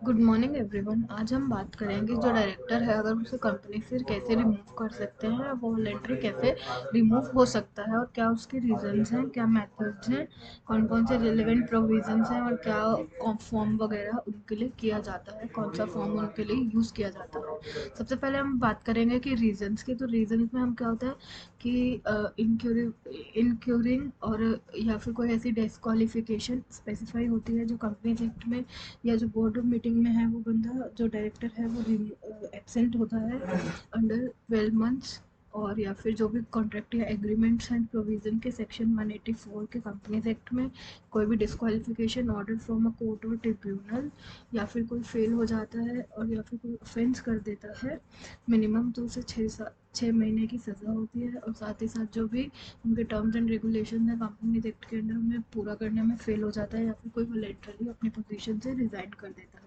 Good morning everyone. आज हम बात करेंगे जो डायरेक्टर है अगर उसे कंपनी से कैसे रिमूव कर सकते हैं, वो वॉलंटरी कैसे रिमूव हो सकता है और क्या उसके रीजंस हैं, क्या मेथड्स हैं, कौन कौन से रिलेवेंट प्रोविजंस हैं और क्या फॉर्म वगैरह उनके लिए किया जाता है, कौन सा फॉर्म उनके लिए यूज़ किया जाता है। सबसे पहले हम बात करेंगे कि रीजंस की। तो रीजंस में हम क्या होता है कि इनक्यूरिंग और या फिर कोई ऐसी डिस्क्वालिफिकेशन स्पेसिफाई होती है जो कंपनी एक्ट में या जो बोर्ड ऑफ मीटिंग में है, वो बंदा जो डायरेक्टर है वो एब्सेंट होता है अंडर 12 मंथ्स, और या फिर जो भी कॉन्ट्रैक्ट या एग्रीमेंट्स एंड प्रोविजन के सेक्शन 184 के कंपनीज एक्ट में कोई भी disqualification order from a court और ट्रिब्यूनल, या फिर कोई फेल हो जाता है और या फिर कोई ऑफेंस कर देता है, मिनिमम 2 से 6 महीने की सज़ा होती है। और साथ ही साथ जो भी उनके टर्म्स एंड रेगुलेशन है कंपनी एक्ट के अंडर में पूरा करने में फेल हो जाता है या फिर कोई वॉलंटरली अपनी पोजीशन से रिज़ाइन कर देता है।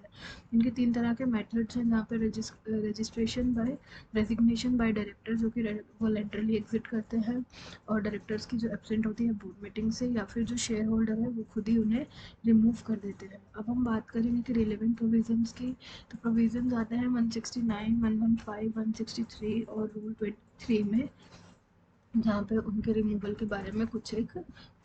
इनके 3 तरह के मेथड्स हैं, जहाँ पे registration bye resignation by director जो कि वॉलंटरली एग्जिट करते हैं, और डायरेक्टर्स की जो एब्सेंट होती है बोर्ड मीटिंग से, या फिर जो शेयर होल्डर है वो खुद ही उन्हें रिमूव कर देते हैं। अब हम बात करेंगे कि रिलेवेंट प्रोविजंस की। तो प्रोविजंस आते हैं 169, 115, 163 और रूल 23 में, जहाँ पे उनके रिमूवल के बारे में कुछ एक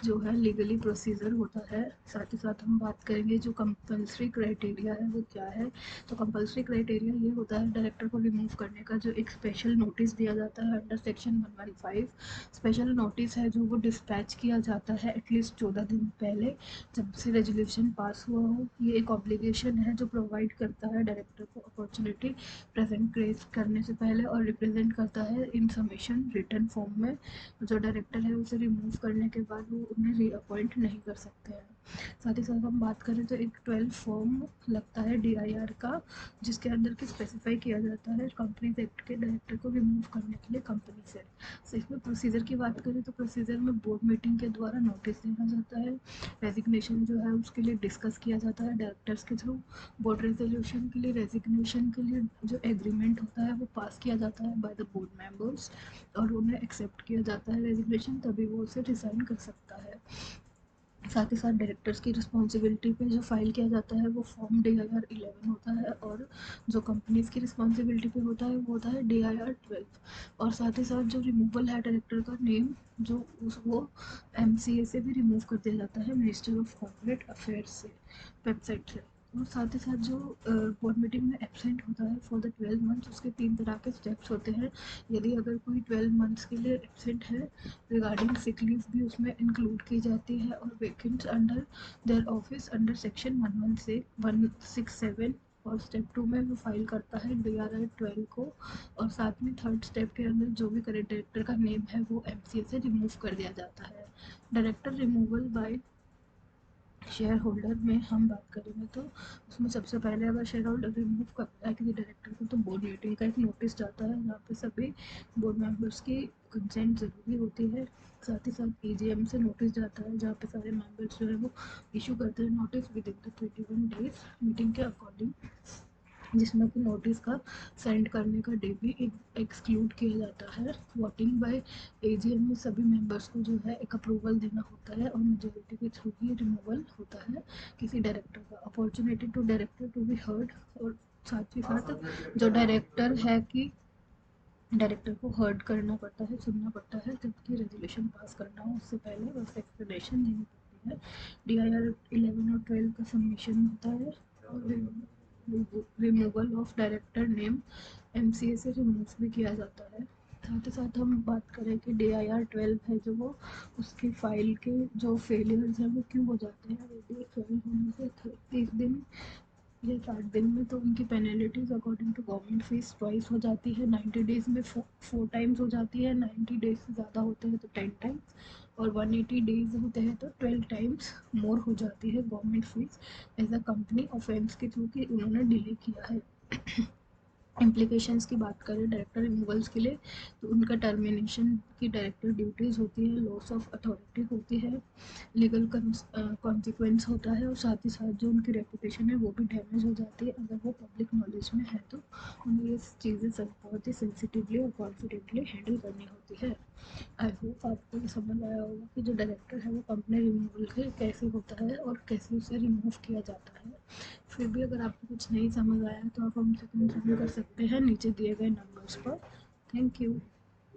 जो है लीगली प्रोसीजर होता है। साथ ही साथ हम बात करेंगे जो कंपल्सरी क्राइटेरिया है वो क्या है। तो कंपल्सरी क्राइटेरिया ये होता है डायरेक्टर को रिमूव करने का जो एक स्पेशल नोटिस दिया जाता है अंडर सेक्शन 115। स्पेशल नोटिस है जो वो डिस्पैच किया जाता है एटलीस्ट 14 दिन पहले जब से रेजोल्यूशन पास हुआ हो। ये एक ऑब्लिगेशन है जो प्रोवाइड करता है डायरेक्टर को अपॉर्चुनिटी प्रेजेंट क्रेज करने से पहले, और रिप्रेजेंट करता है इंफॉर्मेशन रिटर्न फॉर्म में। जो डायरेक्टर है उसे रिमूव करने के बाद वो उन्हें रीअपॉइंट नहीं कर सकते हैं। साथ ही साथ हम बात करें तो एक 12 फॉर्म लगता है DIR का, जिसके अंदर की स्पेसिफाई किया जाता है कंपनीज एक्ट के डायरेक्टर को रिमूव करने के लिए कंपनी से। तो इसमें प्रोसीजर की बात करें तो प्रोसीजर में बोर्ड मीटिंग के द्वारा नोटिस देना जाता है, रेजिग्नेशन जो है उसके लिए डिस्कस किया जाता है डायरेक्टर्स के थ्रू, बोर्ड रेजोल्यूशन के लिए रेजिग्नेशन के लिए जो एग्रीमेंट होता है वो पास किया जाता है बाय द बोर्ड मेंबर्स, और उन्हें एक्सेप्ट किया जाता है रेजिग्नेशन, तभी वो उसे रिज़ाइन कर सकता है। साथ ही साथ डायरेक्टर्स की रिस्पॉन्सिबिलिटी पे जो फाइल किया जाता है वो फॉर्म DIR 11 होता है, और जो कंपनीज की रिस्पॉन्सिबिलिटी पे होता है वो होता है DIR 12। और साथ ही साथ जो रिमूवल है डायरेक्टर का नेम जो वो MCA से भी रिमूव कर दिया जाता है, मिनिस्टर ऑफ कॉर्पोरेट अफेयर्स से, वेबसाइट से। और साथ ही साथ जो बोर्ड मीटिंग में एबसेंट होता है फॉर द 12 मंथ्स, उसके 3 तरह के स्टेप्स होते हैं। यदि अगर कोई 12 मंथ्स के लिए एबसेंट है, रिगार्डिंग सिक लीव भी उसमें इंक्लूड की जाती है, और vacants under their office under section 117 और स्टेप 2 में वो फाइल करता है DIR 12 को। और साथ में थर्ड स्टेप के अंदर जो भी करेंट डायरेक्टर का नेम है वो MCA से रिमूव कर दिया जाता है। Director removal by shareholder में हम बात करेंगे तो उसमें सबसे पहले अगर शेयर होल्डर रिमूव करता है किसी डायरेक्टर को तो बोर्ड मीटिंग का एक नोटिस जाता है जहाँ पे सभी बोर्ड मेंबर्स की कंसेंट ज़रूरी होती है। साथ ही साथ EGM से नोटिस जाता है जहाँ पे सारे मेंबर्स जो है वो इशू करते हैं notice with in the 21 days meeting के अकॉर्डिंग, जिसमें कि नोटिस का सेंड करने का डे भी एक्सक्लूड किया जाता है। वोटिंग बाय AGM में सभी मेंबर्स को जो है एक अप्रूवल देना होता है, और मेजोरिटी के थ्रू ही रिमूवल होता है किसी डायरेक्टर का। Opportunity to director to be heard, और साथ ही साथ जो डायरेक्टर है कि डायरेक्टर को हर्ड करना पड़ता है, सुनना पड़ता है जबकि रेजोल्यूशन पास करना हो उससे पहले बस एक्सप्लेनेशन देनी पड़ती है। DIR 11 और 12 का सबमिशन होता है, और removal of director name MCA से रिमूव भी किया जाता है। साथ ही साथ हम बात करें कि DIR 12 है जो वो उसकी फाइल के जो फेलियर्स हैं वो क्यों हो जाते हैं, यदि फेल होने से 30 दिन या 60 दिन में, तो उनकी penalties according to government fees twice हो जाती है, 90 डेज में 4 टाइम्स हो जाती है, 90 डेज से ज़्यादा होते हैं तो 10 टाइम्स, और 180 डेज होते हैं तो 12 टाइम्स मोर हो जाती है government fees as a company offence के थ्रू कि उन्होंने डिले किया है। इम्प्लीकेशंस की बात करें डायरेक्टर रिमूवल्स के लिए तो उनका टर्मिनेशन की डायरेक्टर ड्यूटीज़ होती है, लॉस ऑफ अथॉरिटी होती है, लीगल कॉन्सिक्वेंस होता है, और साथ ही साथ जो उनकी रेपुटेशन है वो भी डैमेज हो जाती है अगर वो पब्लिक नॉलेज में है तो उन्हें ये चीज़ें सब बहुत ही सेंसिटिवली और कॉन्फिडेंटली हैंडल करनी होती है। आई होप आपको ये समझ आया होगा कि जो डायरेक्टर है वो कंपनी रिमूवल कैसे होता है और कैसे उसे रिमूव किया जाता है। फिर भी अगर आपको कुछ नहीं समझ आया तो आप हमसे कंसल्ट कर सकते हैं नीचे दिए गए नंबर्स पर। Thank you.